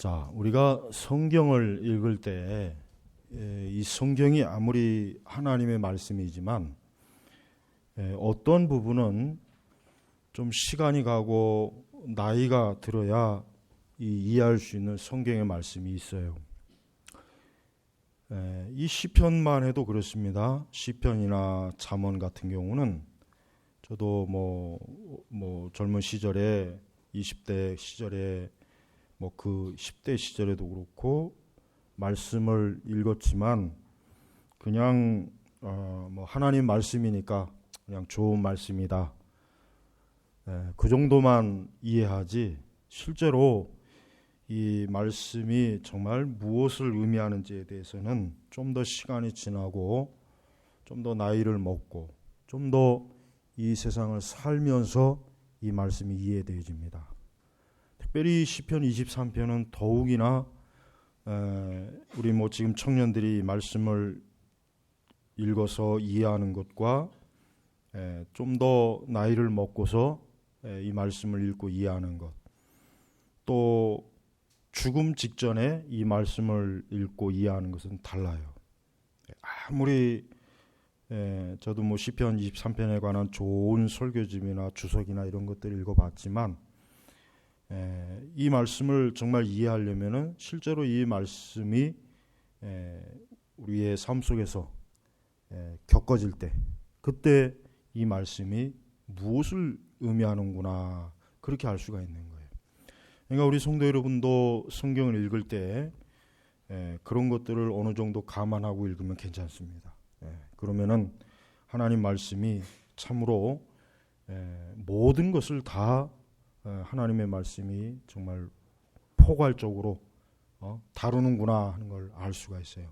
자, 우리가 성경을 읽을 때 이 성경이 아무리 하나님의 말씀이지만 어떤 부분은 좀 시간이 가고 나이가 들어야 이해할 수 있는 성경의 말씀이 있어요. 이 시편만 해도 그렇습니다. 시편이나 잠언 같은 경우는 저도 뭐 젊은 시절에 20대 시절에 그 10대 시절에도 그렇고 말씀을 읽었지만 그냥 하나님 말씀이니까 그냥 좋은 말씀이다. 그 정도만 이해하지 실제로 이 말씀이 정말 무엇을 의미하는지에 대해서는 좀 더 시간이 지나고 좀 더 나이를 먹고 좀 더 이 세상을 살면서 이 말씀이 이해되어집니다. 특별히 시편 23편은 더욱이나 우리 지금 청년들이 말씀을 읽어서 이해하는 것과 좀 더 나이를 먹고서 이 말씀을 읽고 이해하는 것, 또 죽음 직전에 이 말씀을 읽고 이해하는 것은 달라요. 아무리 저도 시편 23편에 관한 좋은 설교집이나 주석이나 이런 것들을 읽어봤지만 이 말씀을 정말 이해하려면은 실제로 이 말씀이 우리의 삶 속에서 겪어질 때 그때 이 말씀이 무엇을 의미하는구나 그렇게 알 수가 있는 거예요. 그러니까 우리 성도 여러분도 성경을 읽을 때 그런 것들을 어느 정도 감안하고 읽으면 괜찮습니다. 그러면은 하나님 말씀이 참으로 모든 것을 다 하나님의 말씀이 정말 포괄적으로 다루는구나 하는 걸 알 수가 있어요.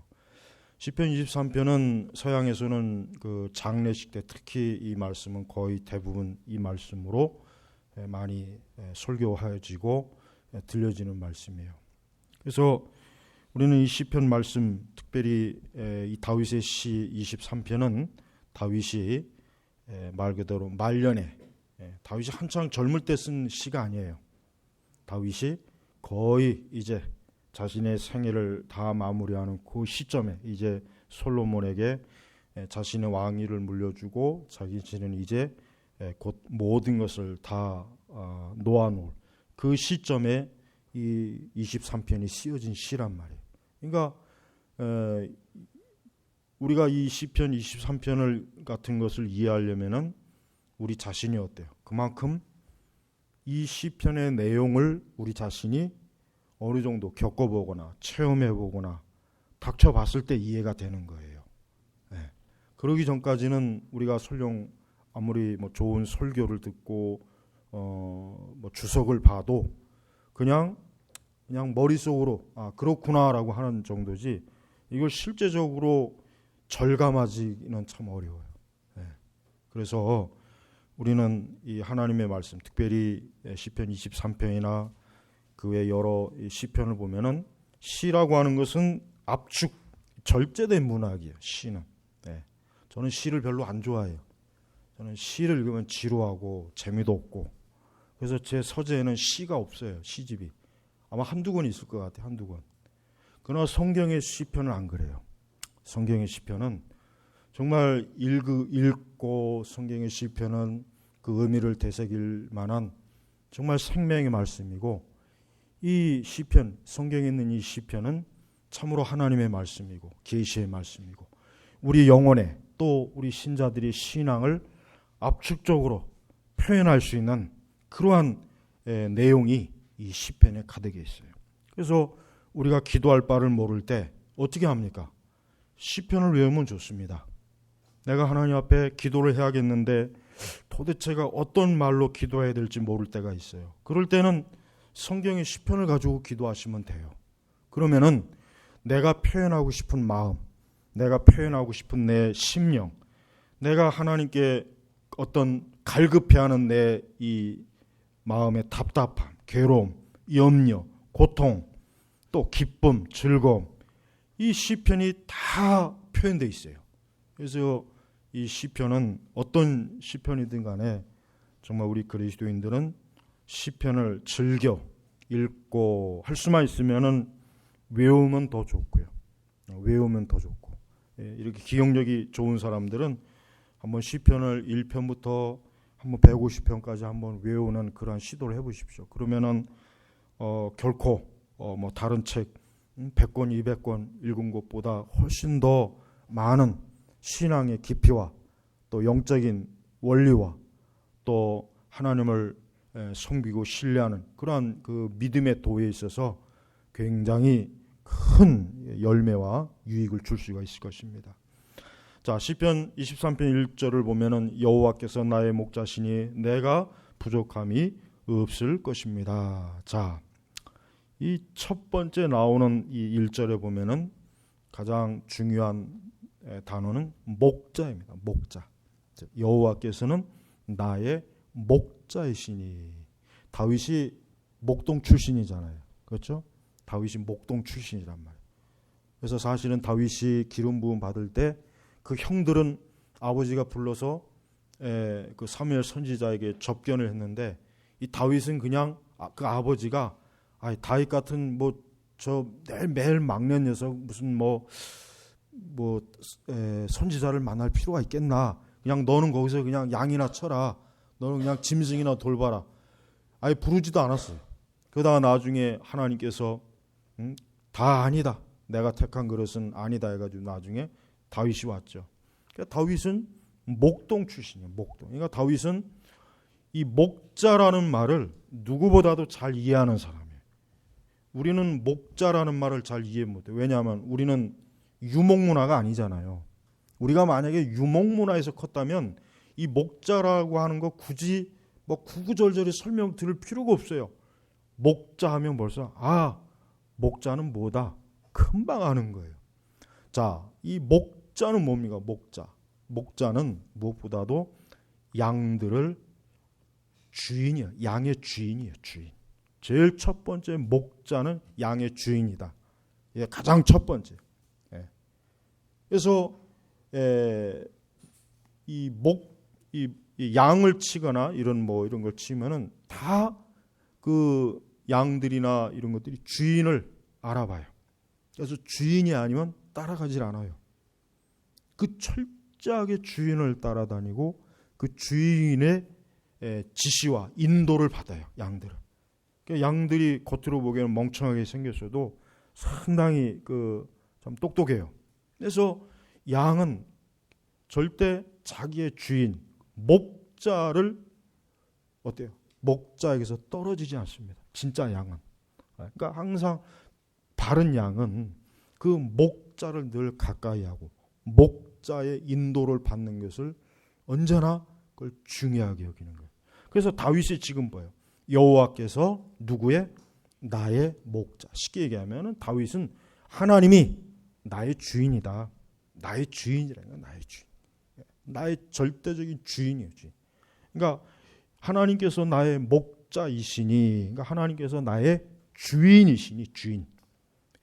시편 23편은 서양에서는 그 장례식 때 특히 이 말씀은 거의 대부분 이 말씀으로 많이 설교하여지고 들려지는 말씀이에요. 그래서 우리는 이 시편 말씀, 특별히 이 다윗의 시 23편은 다윗이 말 그대로 말년에 다윗이 한창 젊을 때 쓴 시가 아니에요. 다윗이 거의 이제 자신의 생애를 다 마무리하는 그 시점에 이제 솔로몬에게 자신의 왕위를 물려주고 자신은 이제 곧 모든 것을 다 놓아놓을 그 시점에 이 23편이 쓰여진 시란 말이에요. 그러니까 우리가 이 시편 23편을 같은 것을 이해하려면은 우리 자신이 어때요? 그만큼 이 시편의 내용을 우리 자신이 어느 정도 겪어보거나 체험해보거나 닥쳐봤을 때 이해가 되는 거예요. 그러기 전까지는 우리가 설령 아무리 좋은 설교를 듣고 주석을 봐도 그냥 머릿속으로 그렇구나라고 하는 정도지 이걸 실제적으로 절감하기는 참 어려워요. 그래서 우리는 이 하나님의 말씀, 특별히 시편 23편이나 그 외 여러 시편을 보면은 시라고 하는 것은 압축, 절제된 문학이에요. 시는. 저는 시를 별로 안 좋아해요. 저는 시를 읽으면 지루하고 재미도 없고 그래서 제 서재에는 시가 없어요. 시집이. 아마 한두 권 있을 것 같아요. 한두 권. 그러나 성경의 시편은 안 그래요. 성경의 시편은 정말 읽고 성경의 시편은 그 의미를 되새길 만한 정말 생명의 말씀이고 이 시편, 성경에 있는 이 시편은 참으로 하나님의 말씀이고 계시의 말씀이고 우리 영혼에 또 우리 신자들의 신앙을 압축적으로 표현할 수 있는 그러한 내용이 이 시편에 가득해 있어요. 그래서 우리가 기도할 바를 모를 때 어떻게 합니까? 시편을 외우면 좋습니다. 내가 하나님 앞에 기도를 해야겠는데 도대체가 어떤 말로 기도해야 될지 모를 때가 있어요. 그럴 때는 성경의 시편을 가지고 기도하시면 돼요. 그러면은 내가 표현하고 싶은 마음, 내가 표현하고 싶은 내 심령, 내가 하나님께 어떤 갈급해하는 내 이 마음의 답답함, 괴로움, 염려, 고통, 또 기쁨, 즐거움, 이 시편이 다 표현되어 있어요. 그래서 이 시편은 어떤 시편이든 간에 정말 우리 그리스도인들은 시편을 즐겨 읽고 할 수만 있으면은 외우면 더 좋고요. 외우면 더 좋고. 이렇게 기억력이 좋은 사람들은 한번 시편을 1편부터 한번 150편까지 한번 외우는 그러한 시도를 해보십시오. 그러면은 결코 뭐 다른 책 100권, 200권 읽은 것보다 훨씬 더 많은 신앙의 깊이와 또 영적인 원리와 또 하나님을 섬기고 신뢰하는 그러한 그 믿음의 도에 있어서 굉장히 큰 열매와 유익을 줄 수가 있을 것입니다. 자, 시편 23편 1절을 보면은 여호와께서 나의 목자시니 내가 부족함이 없을 것입니다. 자, 이 첫 번째 나오는 이 1절에 보면은 가장 중요한 단어는 목자입니다. 목자. 여호와께서는 나의 목자이시니. 다윗이 목동 출신이잖아요. 그렇죠? 다윗이 목동 출신이란 말이에요. 그래서 사실은 다윗이 기름 부음 받을 때 그 형들은 아버지가 불러서 그 사무엘 선지자에게 접견을 했는데 이 다윗은 그냥 그 아버지가 다윗 같은 뭐 저 매일 막내 녀석 무슨 뭐 선지자를 만날 필요가 있겠나? 그냥 너는 거기서 그냥 양이나 쳐라. 너는 그냥 짐승이나 돌봐라. 아예 부르지도 않았어요. 그러다가 나중에 하나님께서 다 아니다. 내가 택한 그릇은 아니다 해가지고 나중에 다윗이 왔죠. 그러니까 다윗은 목동 출신이에요. 목동. 그러니까 다윗은 이 목자라는 말을 누구보다도 잘 이해하는 사람이에요. 우리는 목자라는 말을 잘 이해 못해요. 왜냐하면 우리는 유목문화가 아니잖아요. 우리가 만약에 유목문화에서 컸다면 이 목자라고 하는 거 굳이 뭐 구구절절히 설명 드릴 필요가 없어요. 목자 하면 벌써 목자는 뭐다? 금방 아는 거예요. 자, 이 목자는 뭡니까? 목자는 무엇보다도 양들을 주인이에요. 양의 주인이에요. 주인. 제일 첫 번째 목자는 양의 주인이다. 예, 가장 첫 번째. 예. 그래서 이 양을 치거나 이런 걸 치면은 다 그 양들이나 이런 것들이 주인을 알아봐요. 그래서 주인이 아니면 따라가질 않아요. 그 철저하게 주인을 따라다니고 그 주인의 지시와 인도를 받아요. 양들은. 그러니까 양들이 겉으로 보기에는 멍청하게 생겼어도 상당히 참 똑똑해요. 그래서 양은 절대 자기의 주인 목자를 어때요? 목자에게서 떨어지지 않습니다. 진짜 양은. 그러니까 항상 바른 양은 그 목자를 늘 가까이 하고 목자의 인도를 받는 것을 언제나 그걸 중요하게 여기는 거예요. 그래서 다윗이 지금 뭐예요? 여호와께서 누구의? 나의 목자. 쉽게 얘기하면 다윗은 하나님이 나의 주인이다. 나의 주인이라는 거야. 나의 주인. 나의 절대적인 주인이에요. 주인. 그러니까 하나님께서 나의 목자이시니, 그러니까 하나님께서 나의 주인이시니 주인.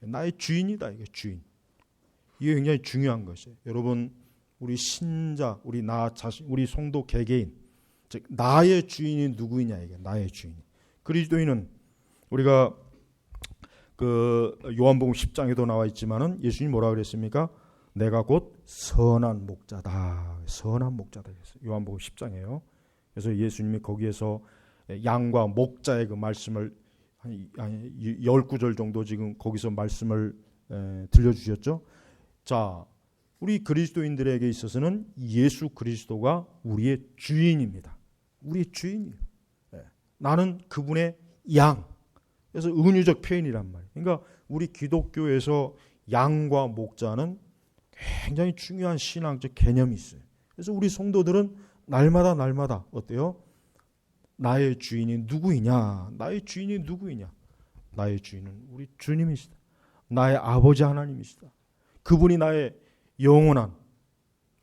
나의 주인이다. 이게 주인. 이게 굉장히 중요한 것이에요. 여러분, 우리 신자, 우리 나 자신, 우리 성도 개개인, 즉 나의 주인이 누구이냐 이게 나의 주인. 그리스도인은 우리가 그 요한복음 10장에도 나와 있지만은 예수님 뭐라 그랬습니까? 내가 곧 선한 목자다. 선한 목자다. 요한복음 10장이에요. 그래서 예수님이 거기에서 양과 목자의 그 말씀을 한 10구절 정도 지금 거기서 말씀을 들려주셨죠. 자, 우리 그리스도인들에게 있어서는 예수 그리스도가 우리의 주인입니다. 우리의 주인이에요. 나는 그분의 양. 그래서 은유적 표현이란 말이에요. 그러니까 우리 기독교에서 양과 목자는 굉장히 중요한 신앙적 개념이 있어요. 그래서 우리 성도들은 날마다 어때요? 나의 주인이 누구이냐? 나의 주인이 누구이냐? 나의 주인은 우리 주님이시다. 나의 아버지 하나님이시다. 그분이 나의 영원한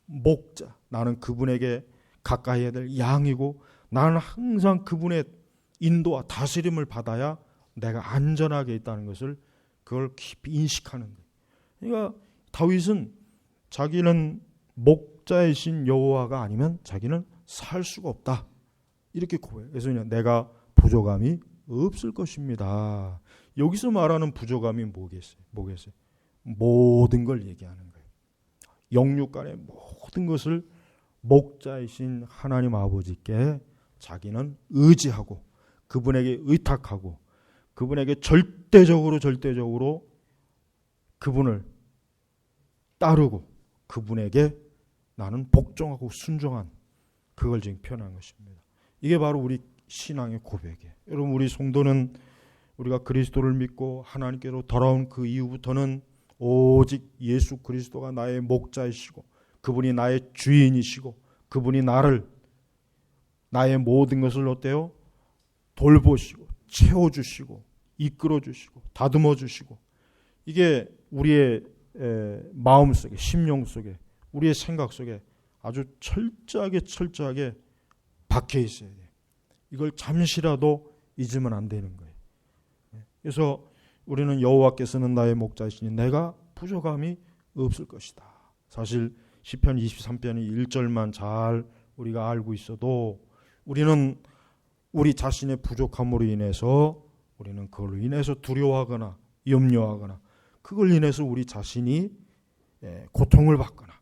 목자. 나는 그분에게 가까이 해야 될 양이고 나는 항상 그분의 인도와 다스림을 받아야 내가 안전하게 있다는 것을 그걸 깊이 인식하는 거예요. 그러니까 다윗은 자기는 목자이신 여호와가 아니면 자기는 살 수가 없다. 이렇게 고해요. 그래서 그냥 내가 부족함이 없을 것입니다. 여기서 말하는 부족함이 뭐겠어요? 모든 걸 얘기하는 거예요. 영육간의 모든 것을 목자이신 하나님 아버지께 자기는 의지하고 그분에게 의탁하고 그분에게 절대적으로 그분을 따르고 그분에게 나는 복종하고 순종한 그걸 지금 표현한 것입니다. 이게 바로 우리 신앙의 고백이에요. 여러분, 우리 성도는 우리가 그리스도를 믿고 하나님께로 돌아온 그 이후부터는 오직 예수 그리스도가 나의 목자이시고 그분이 나의 주인이시고 그분이 나의 모든 것을 어때요? 돌보시고 채워주시고 이끌어주시고 다듬어주시고, 이게 우리의 마음속에, 심령 속에, 우리의 생각 속에 아주 철저하게 박혀 있어야 돼요. 이걸 잠시라도 잊으면 안 되는 거예요. 그래서 우리는 여호와께서는 나의 목자이시니 내가 부족함이 없을 것이다. 사실 시편 23편의 1절만 잘 우리가 알고 있어도 우리는 우리 자신의 부족함으로 인해서 우리는 그걸로 인해서 두려워하거나 염려하거나 그걸 인해서 우리 자신이 고통을 받거나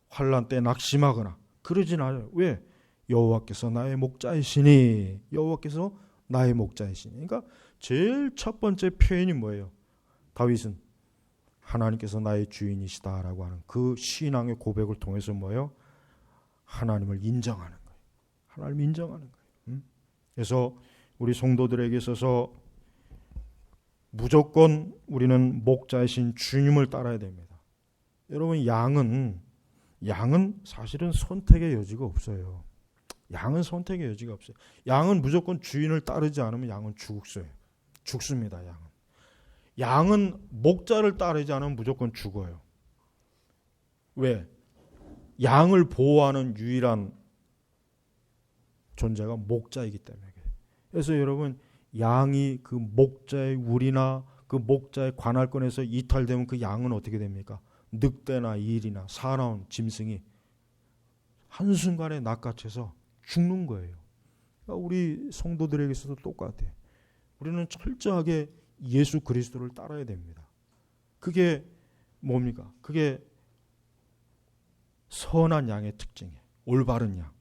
환난 때 낙심하거나 그러진 않아요. 왜? 여호와께서 나의 목자이시니. 여호와께서 나의 목자이시니. 그러니까 제일 첫 번째 표현이 뭐예요? 다윗은 하나님께서 나의 주인이시다라고 하는 그 신앙의 고백을 통해서 뭐예요? 하나님을 인정하는 거예요. 하나님을 인정하는 거예요. 그래서 우리 성도들에게 있어서 무조건 우리는 목자이신 주님을 따라야 됩니다. 여러분, 양은 사실은 선택의 여지가 없어요. 양은 선택의 여지가 없어요. 양은 무조건 주인을 따르지 않으면 양은 죽습니다. 양은 목자를 따르지 않으면 무조건 죽어요. 왜? 양을 보호하는 유일한 존재가 목자이기 때문에. 그래서 여러분, 양이 그 목자의 우리나 그 목자의 관할권에서 이탈되면 그 양은 어떻게 됩니까? 늑대나 일이나 사나운 짐승이 한순간에 낚아채서 죽는 거예요. 그러니까 우리 성도들에게서도 똑같아요. 우리는 철저하게 예수 그리스도를 따라야 됩니다. 그게 뭡니까? 그게 선한 양의 특징이에요. 올바른 양.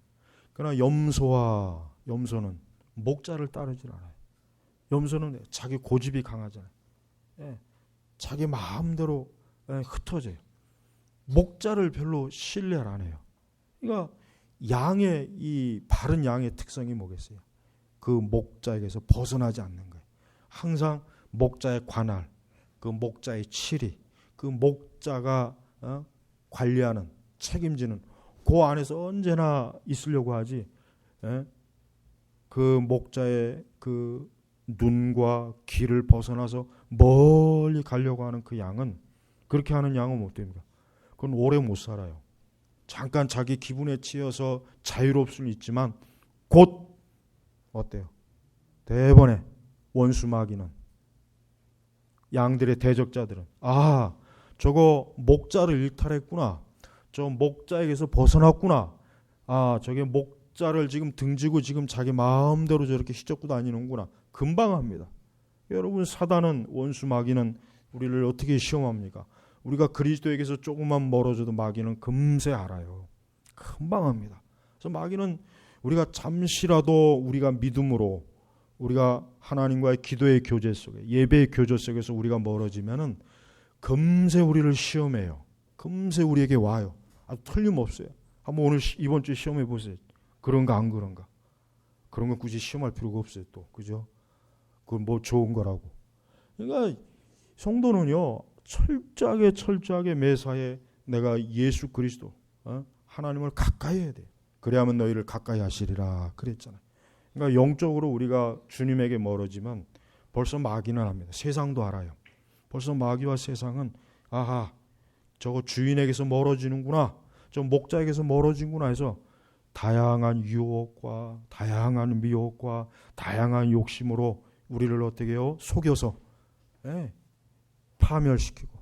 그러나 염소는 목자를 따르질 않아요. 염소는 자기 고집이 강하잖아요. 자기 마음대로 흩어져요. 목자를 별로 신뢰를 안 해요. 그러니까 양의 이 바른 양의 특성이 뭐겠어요? 그 목자에게서 벗어나지 않는 거예요. 항상 목자의 관할, 그 목자의 치리, 그 목자가 관리하는, 책임지는 그 안에서 언제나 있으려고 하지. 그 목자의 그 눈과 귀를 벗어나서 멀리 가려고 하는 그 양은, 그렇게 하는 양은 못 됩니다. 그건 오래 못 살아요. 잠깐 자기 기분에 치여서 자유로울 수는 있지만 곧 어때요? 대번에 원수 마귀는, 양들의 대적자들은 저거 목자를 일탈했구나, 저 목자에게서 벗어났구나, 저게 목자를 지금 등지고 지금 자기 마음대로 저렇게 휘젓고 다니는구나, 금방 합니다. 여러분, 사단은, 원수 마귀는 우리를 어떻게 시험합니까? 우리가 그리스도에게서 조금만 멀어져도 마귀는 금세 알아요. 금방 합니다. 그래서 마귀는 우리가 잠시라도 우리가 믿음으로, 우리가 하나님과의 기도의 교제 속에, 예배의 교제 속에서 우리가 멀어지면은 금세 우리를 시험해요. 금세 우리에게 와요. 틀림없어요. 한번 오늘 이번 주에 시험해 보세요. 그런가 안 그런가? 그런 거 굳이 시험할 필요가 없어요. 또 그죠? 그건 뭐 좋은 거라고. 그러니까 성도는요, 철저하게 매사에 내가 예수 그리스도, 하나님을 가까이 해야 돼요. 그래야만 너희를 가까이 하시리라 그랬잖아요. 그러니까 영적으로 우리가 주님에게 멀어지면 벌써 마귀는 압니다. 세상도 알아요. 벌써 마귀와 세상은 저거 주인에게서 멀어지는구나, 저 목자에게서 멀어지는구나 해서 다양한 유혹과 다양한 미혹과 다양한 욕심으로 우리를 어떻게 해요? 속여서 파멸시키고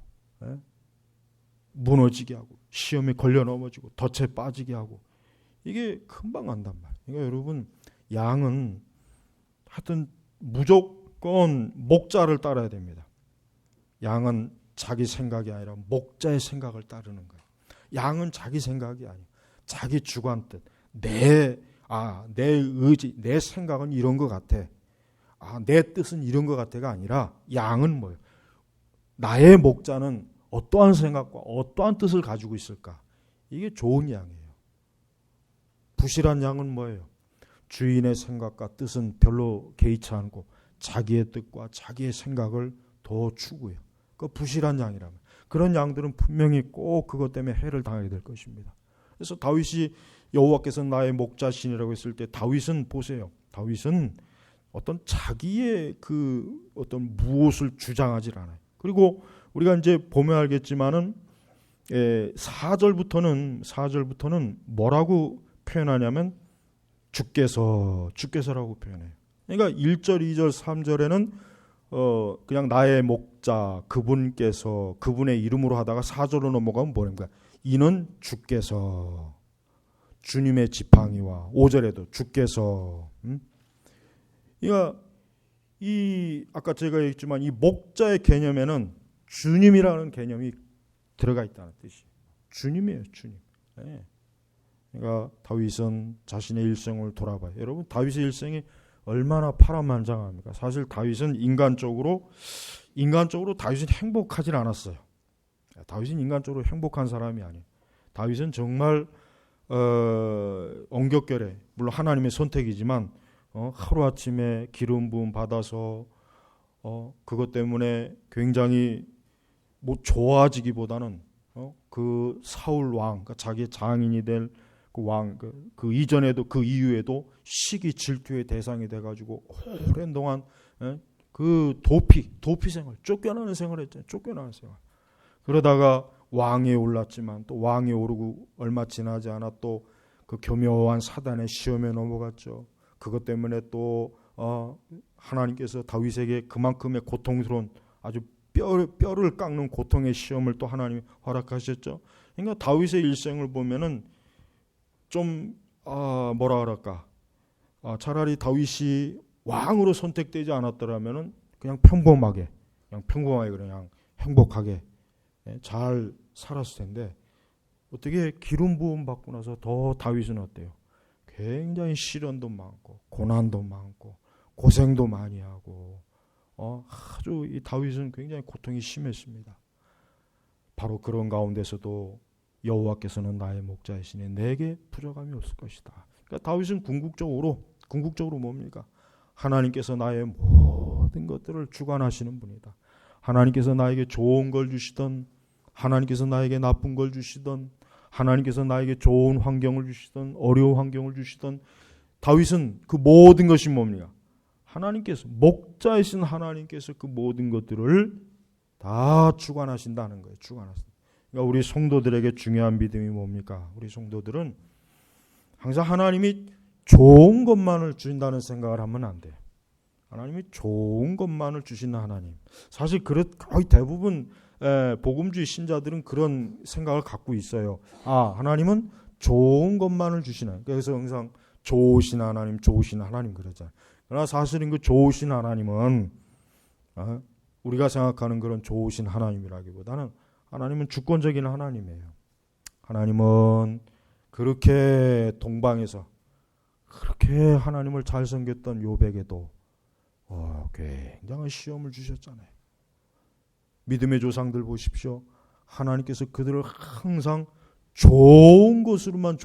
무너지게 하고 시험에 걸려 넘어지고 덫에 빠지게 하고, 이게 금방 간단 말이에요. 그러니까 여러분, 양은 하여튼 무조건 목자를 따라야 됩니다. 양은 자기 생각이 아니라 목자의 생각을 따르는 거예요. 양은 자기 생각이 아니에요. 자기 주관 뜻, 내 의지, 내 생각은 이런 것 같아. 내 뜻은 이런 것 같아가 아니라 양은 뭐예요? 나의 목자는 어떠한 생각과 어떠한 뜻을 가지고 있을까? 이게 좋은 양이에요. 부실한 양은 뭐예요? 주인의 생각과 뜻은 별로 개의치 않고 자기의 뜻과 자기의 생각을 더 추구해요. 그 부실한 양이라면 그런 양들은 분명히 꼭 그것 때문에 해를 당하게 될 것입니다. 그래서 다윗이 여호와께서 나의 목자시니라고 했을 때 다윗은 보세요. 다윗은 어떤 자기의 그 어떤 무엇을 주장하지 않아요. 그리고 우리가 이제 보면 알겠지만은 4절부터는 뭐라고 표현하냐면 주께서라고 표현해요. 그러니까 1절, 2절, 3절에는 그냥 나의 목자 그분께서 그분의 이름으로 하다가 4절로 넘어가면 뭐랍니까? 이는 주께서 주님의 지팡이와 5절에도 주께서 그러니까 이 아까 제가 얘기했지만 이 목자의 개념에는 주님이라는 개념이 들어가 있다는 뜻이에요. 주님이에요, 주님. 네. 그러니까 다윗은 자신의 일생을 돌아봐요. 여러분 다윗의 일생이 얼마나 파란만장합니까? 사실 다윗은 인간적으로 다윗은 행복하지 않았어요. 다윗은 인간적으로 행복한 사람이 아니에요. 다윗은 정말 엉겹결에 물론 하나님의 선택이지만 하루아침에 기름 부음 받아서 그것 때문에 굉장히 뭐 좋아지기보다는 그 사울 왕, 그러니까 자기의 장인이 될 그 왕, 그 이전에도 그 이후에도 시기 질투의 대상이 돼가지고 오랜 동안 그 도피 생활, 쫓겨나는 생활을 했잖아요. 쫓겨나는 생활. 그러다가 왕에 올랐지만 또 왕에 오르고 얼마 지나지 않아 또 그 교묘한 사단의 시험에 넘어갔죠. 그것 때문에 또 하나님께서 다윗에게 그만큼의 고통스러운 아주 뼈를 깎는 고통의 시험을 또 하나님이 허락하셨죠. 그러니까 다윗의 일생을 보면은 좀 뭐라 그럴까? 차라리 다윗이 왕으로 선택되지 않았더라면은 그냥 평범하게 그냥 행복하게 잘 살았을 텐데 어떻게 기름 부음 받고 나서 더 다윗은 어때요? 굉장히 시련도 많고 고난도 많고 고생도 많이 하고 아주 이 다윗은 굉장히 고통이 심했습니다. 바로 그런 가운데서도 여호와께서는 나의 목자이시니 내게 부족함이 없을 것이다. 그러니까 다윗은 궁극적으로 뭡니까? 하나님께서 나의 모든 것들을 주관하시는 분이다. 하나님께서 나에게 좋은 걸 주시던, 하나님께서 나에게 나쁜 걸 주시던, 하나님께서 나에게 좋은 환경을 주시던, 어려운 환경을 주시던, 다윗은 그 모든 것이 뭡니까? 하나님께서, 목자이신 하나님께서 그 모든 것들을 다 주관하신다는 거예요. 주관하신다. 그러니까 우리 성도들에게 중요한 믿음이 뭡니까? 우리 성도들은 항상 하나님이 좋은 것만을 주신다는 생각을 하면 안 돼요. 하나님이 좋은 것만을 주시는 하나님. 사실 거의 대부분 복음주의 신자들은 그런 생각을 갖고 있어요. 하나님은 좋은 것만을 주시는. 그래서 항상 좋으신 하나님 그러잖아요. 그러나 사실은 그 좋으신 하나님은 우리가 생각하는 그런 좋으신 하나님이라기보다는 하나님은 주권적인 하나님이에요. 하나님은 그렇게 동방에서 그렇게 하나님을 잘 섬겼던 요백에도 굉장한 시험을 주셨잖아요. 믿음의 조상들 보십시오. 하나님께서 그들을 항상 좋은 것으로만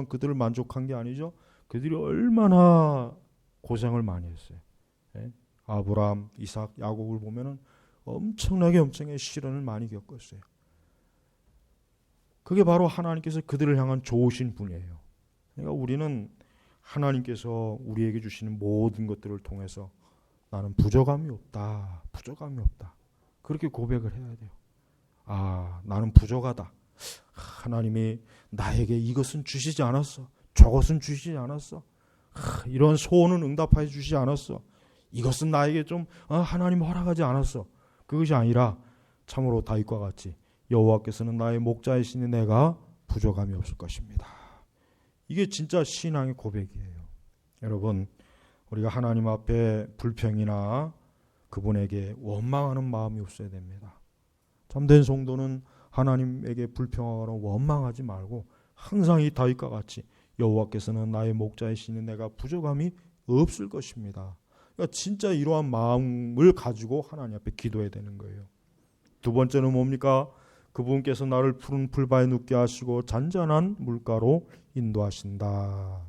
그들을 만족한 게 아니죠. 그들이 얼마나 고생을 많이 했어요. 아브라함, 이삭, 야곱을 보면은 엄청나게 시련을 많이 겪었어요. 그게 바로 하나님께서 그들을 향한 좋으신 분이에요. 그러니까 우리는 하나님께서 우리에게 주시는 모든 것들을 통해서 나는 부족함이 없다. 그렇게 고백을 해야 돼요. 나는 부족하다. 하나님이 나에게 이것은 주시지 않았어. 저것은 주시지 않았어. 이런 소원은 응답해 주시지 않았어. 이것은 나에게 좀 하나님 허락하지 않았어. 그것이 아니라 참으로 다윗과 같이 여호와께서는 나의 목자이시니 내가 부족함이 없을 것입니다. 이게 진짜 신앙의 고백이에요. 여러분, 우리가 하나님 앞에 불평이나 그분에게 원망하는 마음이 없어야 됩니다. 참된 성도는 하나님에게 불평하거나 원망하지 말고 항상 이 다윗과 같이 여호와께서는 나의 목자이시니 내가 부족함이 없을 것입니다. 그러니까 진짜 이러한 마음을 가지고 하나님 앞에 기도해야 되는 거예요. 두 번째는 뭡니까? 그분께서 나를 푸른 풀바에 눕게 하시고 잔잔한 물가로 인도하신다.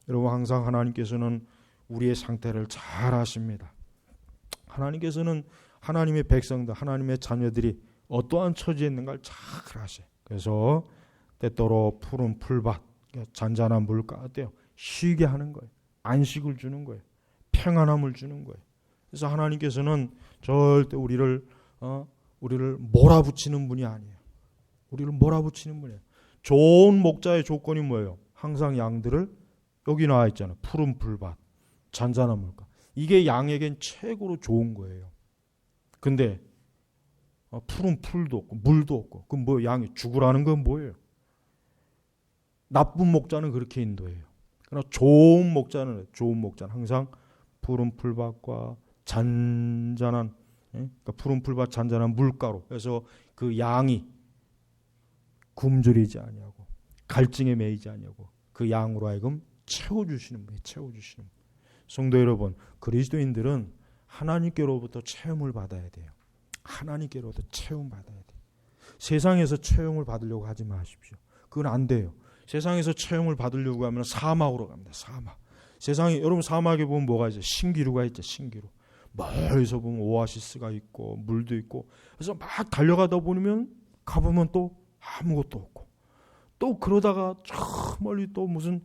여러분, 항상 하나님께서는 우리의 상태를 잘 아십니다. 하나님께서는 하나님의 백성들, 하나님의 자녀들이 어떠한 처지에 있는가를 잘 아셔요. 그래서 때때로 푸른 풀밭, 잔잔한 물가 어때요? 쉬게 하는 거예요. 안식을 주는 거예요. 평안함을 주는 거예요. 그래서 하나님께서는 절대 우리를 몰아붙이는 분이 아니에요. 우리를 몰아붙이는 분이에요. 좋은 목자의 조건이 뭐예요? 항상 양들을, 여기 나와 있잖아요. 푸른 풀밭, 잔잔한 물가. 이게 양에겐 최고로 좋은 거예요. 근데 푸른 풀도 없고 물도 없고, 그럼 뭐 양이 죽으라는 건 뭐예요? 나쁜 목자는 그렇게 인도해요. 그러나 좋은 목자는 항상 푸른 풀밭과 잔잔한, 그러니까 푸른 풀밭 잔잔한 물가로, 그래서 그 양이 굶주리지 아니하고 갈증에 매이지 아니하고 그 양으로 하여금 채워주시는 분이에요. 채워주시는 분. 성도 여러분, 그리스도인들은 하나님께로부터 체험을 받아야 돼요. 하나님께로부터 체험 받아야 돼요. 세상에서 체험을 받으려고 하지 마십시오. 그건 안 돼요. 세상에서 체험을 받으려고 하면 사막으로 갑니다. 사막. 세상에, 여러분 사막에 보면 뭐가 있어요? 신기루가 있죠. 신기루. 멀리서 보면 오아시스가 있고 물도 있고, 그래서 막 달려가다 보면 가보면 또 아무것도 없고, 또 그러다가 저 멀리 또 무슨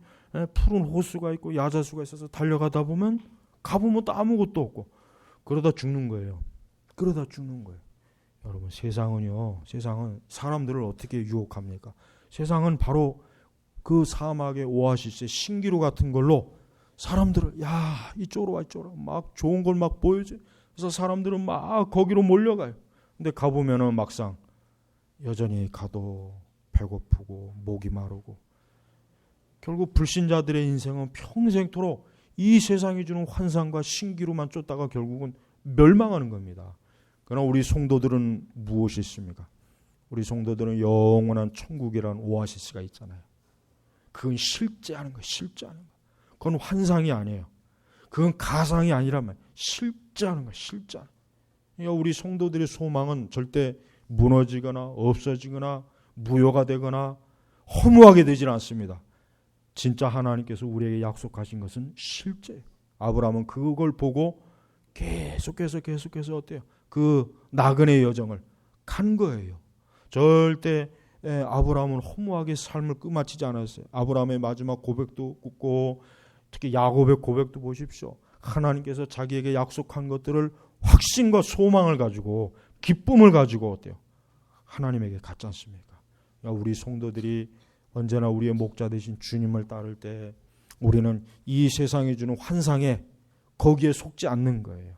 푸른 호수가 있고 야자수가 있어서 달려가다 보면 가보면 또 아무것도 없고, 그러다 죽는 거예요. 그러다 죽는 거예요. 여러분, 세상은 사람들을 어떻게 유혹합니까? 세상은 바로 그 사막의 오아시스의 신기루 같은 걸로 사람들을, 야, 이쪽으로 와, 이쪽으로 막 좋은 걸 막 보여줘. 그래서 사람들은 막 거기로 몰려가요. 근데 가보면은 막상 여전히 가도 배고프고 목이 마르고, 결국 불신자들의 인생은 평생토록 이 세상이 주는 환상과 신기루만 쫓다가 결국은 멸망하는 겁니다. 그러나 우리 성도들은 무엇이 있습니까? 우리 성도들은 영원한 천국이라는 오아시스가 있잖아요. 그건 실제하는 거예요. 실제하는 거예요. 그건 환상이 아니에요. 그건 가상이 아니란 말이에요. 실제하는 거예요. 실제하는 거예요. 그러니까 우리 성도들의 소망은 절대 무너지거나 없어지거나 무효가 되거나 허무하게 되질 않습니다. 진짜 하나님께서 우리에게 약속하신 것은 실제예요. 아브라함은 그걸 보고 계속해서 어때요? 그 나그네 여정을 간 거예요. 절대 아브라함은 허무하게 삶을 끝마치지 않았어요. 아브라함의 마지막 고백도 굽고, 특히 야곱의 고백도 보십시오. 하나님께서 자기에게 약속한 것들을 확신과 소망을 가지고, 기쁨을 가지고 어때요? 하나님에게 갔지 않습니까? 우리 성도들이 언제나 우리의 목자 되신 주님을 따를 때 우리는 이 세상이 주는 환상에 거기에 속지 않는 거예요.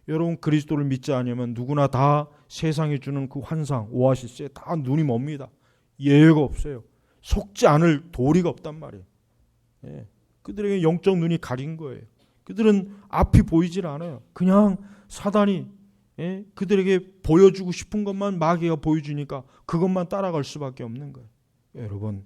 여러분, 그리스도를 믿지 않으면 누구나 다 세상이 주는 그 환상, 오아시스에 다 눈이 멉니다. 예외가 없어요. 속지 않을 도리가 없단 말이에요. 그들에게 영적 눈이 가린 거예요. 그들은 앞이 보이질 않아요. 그냥 사단이 그들에게 보여주고 싶은 것만 마귀가 보여주니까 그것만 따라갈 수밖에 없는 거예요. 여러분,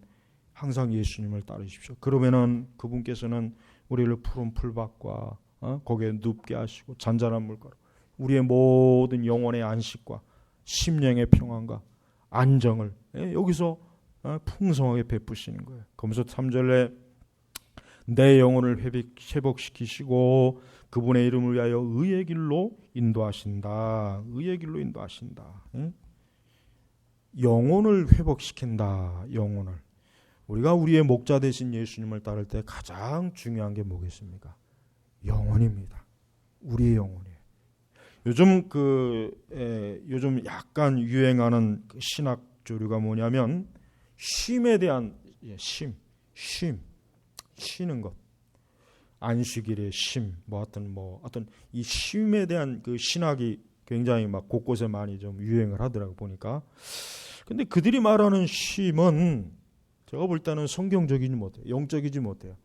항상 예수님을 따르십시오. 그러면은 그분께서는 우리를 푸른 풀밭과 거기에 눕게 하시고 잔잔한 물가로 우리의 모든 영혼의 안식과 심령의 평안과 안정을 여기서 풍성하게 베푸시는 거예요. 그러면서 3절에 내 영혼을 회복시키시고 그분의 이름을 위하여 의의 길로 인도하신다. 의의 길로 인도하신다. 영혼을 회복시킨다. 영혼을. 우리가 우리의 목자 되신 예수님을 따를 때 가장 중요한 게 뭐겠습니까? 영혼입니다. 우리의 영혼이에요. 요즘 약간 유행하는 그 신학 조류가 뭐냐면 쉼에 대한 쉬는 것, 안식일의 쉼, 어떤 이 쉼에 대한 그 신학이 굉장히 막 곳곳에 많이 좀 유행을 하더라고 보니까. 근데 그들이 말하는 쉼은 제가 볼 때는 성경적이지 못해요. 영적이지 못해요.